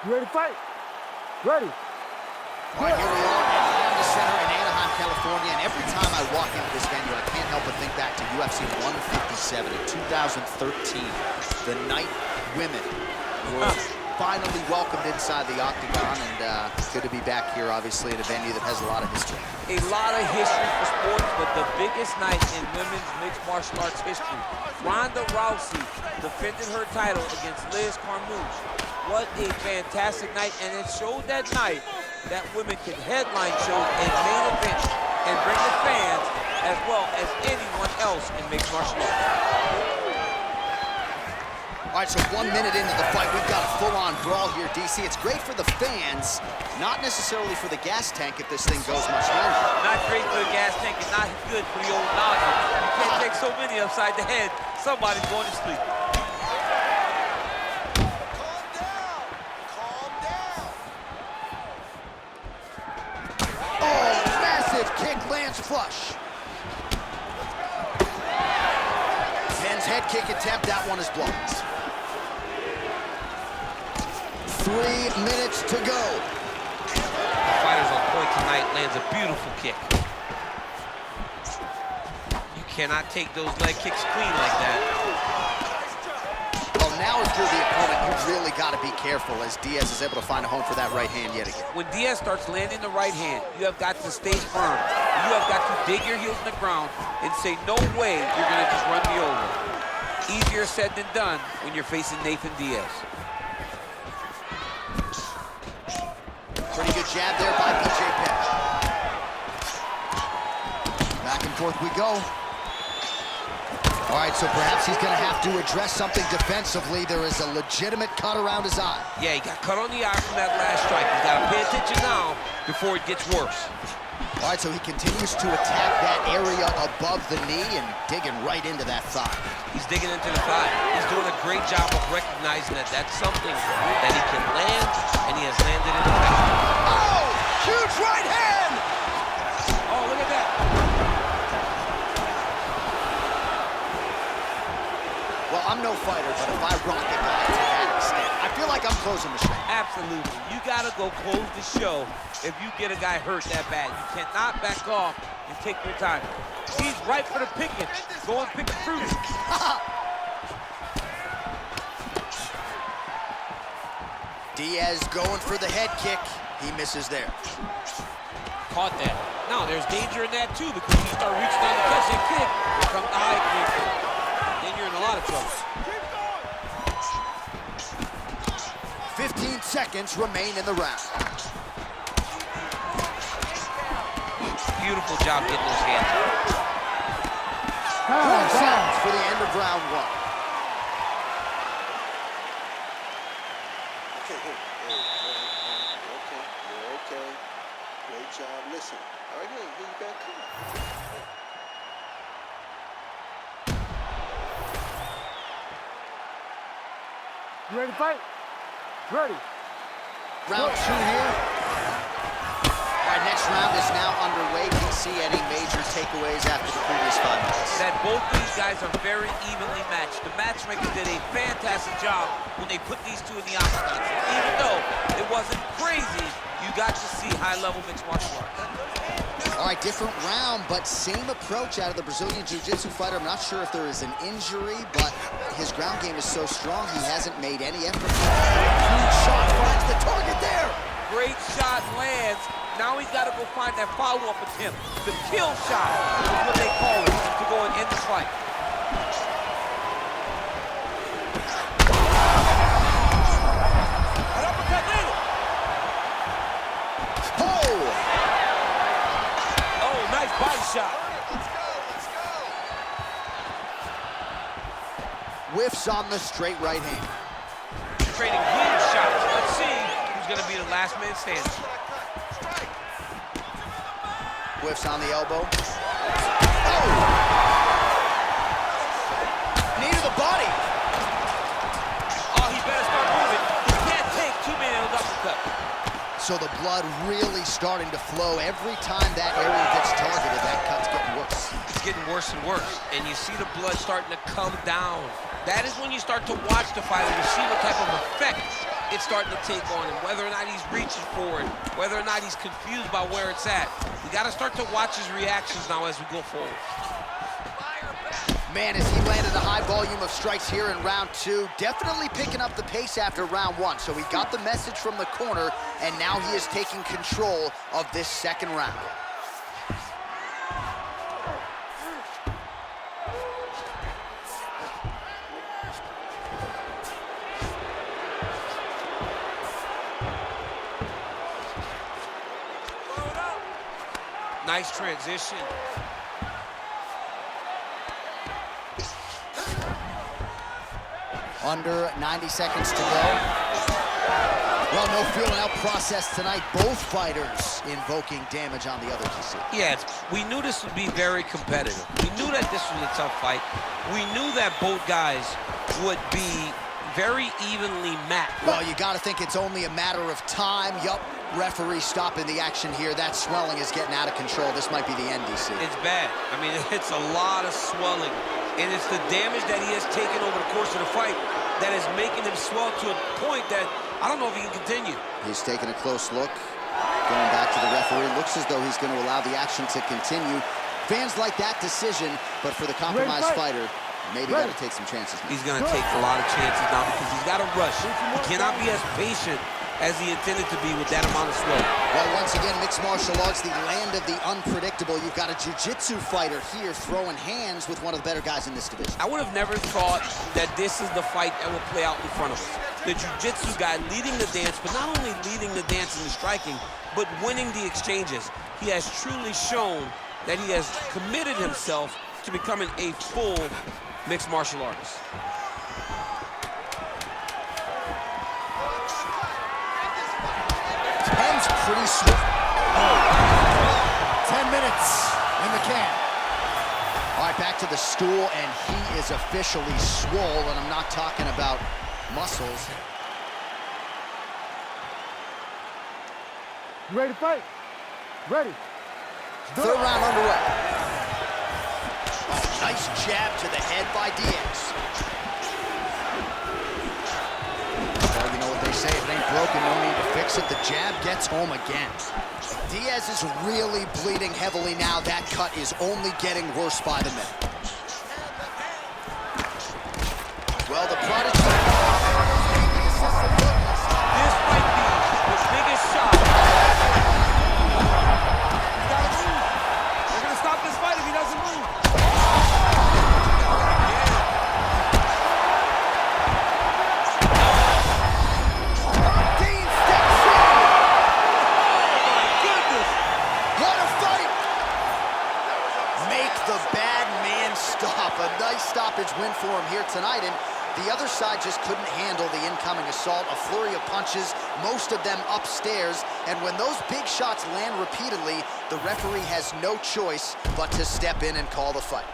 You ready to fight? Ready. All right, here we are at Honda Center in Anaheim, California, and every time I walk into this venue, I can't help but think back to UFC 157 in 2013. The night women were finally welcomed inside the octagon, and good to be back here, obviously, at a venue that has a lot of history. A lot of history for sports, but the biggest night in women's mixed martial arts history. Ronda Rousey defended her title against Liz Carmouche. What a fantastic night, and it showed that night that women can headline shows and main events and bring the fans as well as anyone else in mixed martial arts. All right, so 1 minute into the fight, we've got a full-on brawl here, DC. It's great for the fans, not necessarily for the gas tank if this thing goes much longer. Not great for the gas tank and not good for the old nozzle. You can't take so many upside the head. Somebody's going to sleep. Kick lands flush. Penn's head kick attempt, that one is blocked. 3 minutes to go. The fighter's on point tonight, lands a beautiful kick. You cannot take those leg kicks clean like that. Well, now if you're the opponent, you've really got to be careful as Diaz is able to find a home for that right hand yet again. When Diaz starts landing the right hand, you have got to stay firm. You have got to dig your heels in the ground and say, no way you're going to just run me over. Easier said than done when you're facing Nathan Diaz. Pretty good jab there by BJ Penn. Back and forth we go. All right, so perhaps he's going to have to address something defensively. There is a legitimate cut around his eye. Yeah, he got cut on the eye from that last strike. He's got to pay attention now before it gets worse. All right, so he continues to attack that area above the knee and digging right into that thigh. He's digging into the thigh. He's doing a great job of recognizing that that's something that he can land, and he has landed it effectively. Oh, huge right hand! Oh, look at that. Well, I'm no fighter, but if I rock a guy to that extent, I feel like I'm closing the show. Absolutely. You got to go close the show if you get a guy hurt that bad. You cannot back off and take your time. He's right for the picking. Go and pick the fruit. Diaz going for the head kick. He misses there. Caught that. Now, there's danger in that, too, because you start reaching down to catch that kick. Here comes the high kick. Then you're in a lot of trouble. 15 seconds remain in the round. Beautiful job getting those hands. 4 seconds for the end of round 1. Okay. You're okay. Great job. Listen. All right, here you back. Come on. You ready to fight? Ready. Round 2 here. All right, next round is now underway. Do you see any major takeaways after the previous 5 minutes? That both these guys are very evenly matched. The matchmakers did a fantastic job when they put these two in the octagon. Even though it wasn't crazy, you got to see high-level mixed martial arts. All right, different round, but same approach out of the Brazilian Jiu-Jitsu fighter. I'm not sure if there is an injury, but his ground game is so strong, he hasn't made any effort. Huge shot finds the target there. Great shot lands. Now he's got to go find that follow-up attempt. The kill shot is what they call it to go and end the fight. An uppercut landed. Oh, nice body shot. Whiffs on the straight right hand. Trading huge shots. Let's see who's going to be the last man standing. Whiffs on the elbow. Oh! Knee to the body. Oh, he better start moving. He can't take too many of those uppercuts. So the blood really starting to flow. Every time that area gets targeted, that cut's getting worse. It's getting worse and worse. And you see the blood starting to come down. That is when you start to watch the fighter to see what type of effect it's starting to take on him, whether or not he's reaching for it, whether or not he's confused by where it's at. We got to start to watch his reactions now as we go forward. Man, as he landed a high volume of strikes here in round 2, definitely picking up the pace after round 1. So he got the message from the corner, and now he is taking control of this second round. Nice transition. Under 90 seconds to go. Well, no feeling out process tonight. Both fighters invoking damage on the other DC. Yeah, we knew this would be very competitive. We knew that this was a tough fight. We knew that both guys would be very evenly matched. Well, you got to think it's only a matter of time. Yup, referee stopping the action here. That swelling is getting out of control. This might be the end, DC. It's bad. I mean, it's a lot of swelling. And it's the damage that he has taken over the course of the fight that is making him swell to a point that I don't know if he can continue. He's taking a close look. Going back to the referee. Looks as though he's going to allow the action to continue. Fans like that decision, but for the compromised fighter, maybe got to take some chances now. He's going to take a lot of chances now because he's got to rush. He cannot be as patient as he intended to be with that amount of swelling. Well, once again, mixed martial arts, the land of the unpredictable. You've got a jiu-jitsu fighter here throwing hands with one of the better guys in this division. I would have never thought that this is the fight that will play out in front of us. The jiu-jitsu guy leading the dance, but not only leading the dance in the striking, but winning the exchanges. He has truly shown that he has committed himself to becoming a full mixed martial artist. Penn's pretty swift. 10 minutes in the can. All right, back to the stool, and he is officially swole, and I'm not talking about muscles. You ready to fight? Ready. Third round underway. Oh, nice jab to the head by Diaz. Well, you know what they say, if it ain't broken, no need to fix it. The jab gets home again. Diaz is really bleeding heavily now. That cut is only getting worse by the minute. Well, the prodigy... This might be the biggest shot. He's got to move. They're going to stop this fight if he doesn't move. A nice stoppage win for him here tonight, and the other side just couldn't handle the incoming assault. A flurry of punches, most of them upstairs, and when those big shots land repeatedly, the referee has no choice but to step in and call the fight.